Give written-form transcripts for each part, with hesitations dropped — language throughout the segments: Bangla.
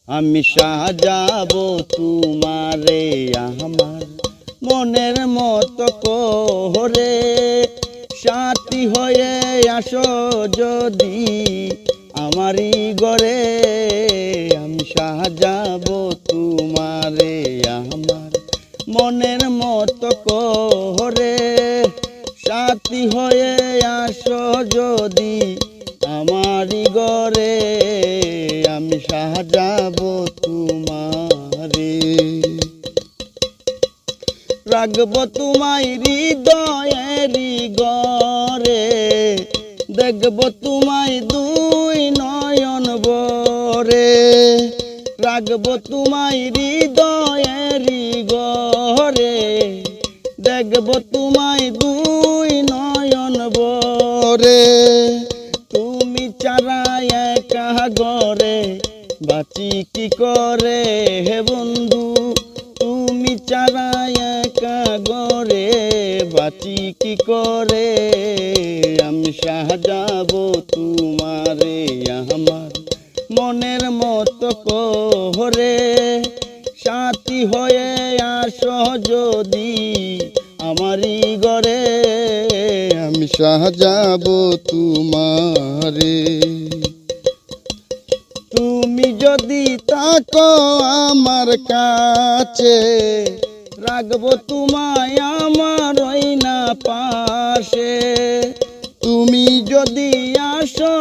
আমি সাজাবো তোমারে আমার মনের মতো করে, সাথী হয়ে আসো যদি আমারই ঘরে। আমি সাজাবো তোমারে আমার মনের মতো করে, সাথী হয়ে আসো যদি আমারই ঘরে। আমি সাজাবো তোমারে, রাখবো তোমায় হৃদয়েরই ঘরে, দেখবো তোমায় দুই নয়ন ভরে। রাখবো তোমায় হৃদয়েরই ঘরে, দেখবো তোমায় দুই নয়ন ভরে। তুমি ছাড়া একা ঘরে বাঁচি কি করে হে বন্ধু, তুমি ছাড়া একা ঘরে বাঁচি কি করে। আমি সাজাবো তোমারে আমার মনের মতো করে, সাথী হয়ে আসো যদি আমারই ঘরে। আমি সাজাবো তোমারে, তুমি যদি থাকো আমার কাছে, রাখবো তোমায় আমার ওই না পাশে। তুমি যদি আসো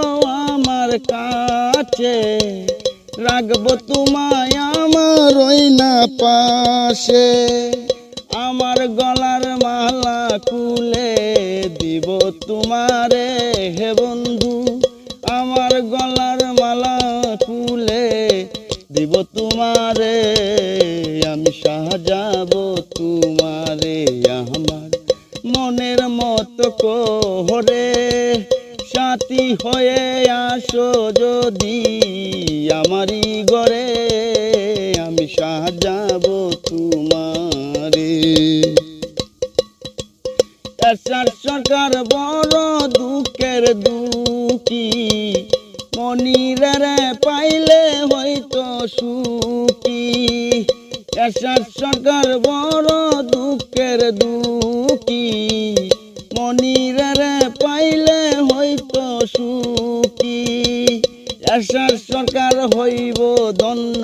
আমার কাছে, রাখবো তোমায় আমার ওই না পাশে। আমার গলার মালা খুলে দিব তোমারে হে বন্ধু, আমার গলার মালা খুলে দিব তোমারে। আমি সাজাবো তোমারে আমার মনের মতো করে, সাথী হয়ে আসো যদি আমারই ঘরে। আমি সাজাবো তোমারে। এরশাদ সরকার বড় দুঃখের দুঃখী, মনিরের পাইলে হয়তো সুখী। এরশাদ সরকার বড় দুঃখের দুঃখী, মনিরের পাইলে হয়তো সুখী। এরশাদ সরকার হইব ধন্য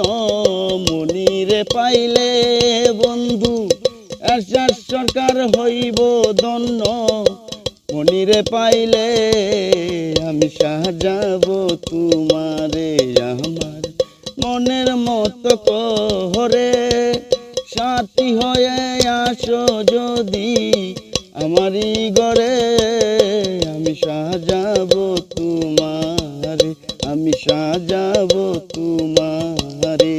মনিরে পাইলে বন্ধু, এরশাদ সরকার হইব ধন্য মনিরে পাইলে। আমি সাজাবো তোমারে আমার মনের মতো করে, সাথী হয়ে আসো যদি আমারই ঘরে। আমি সাজাবো তোমারে, আমি সাজাবো তোমারে।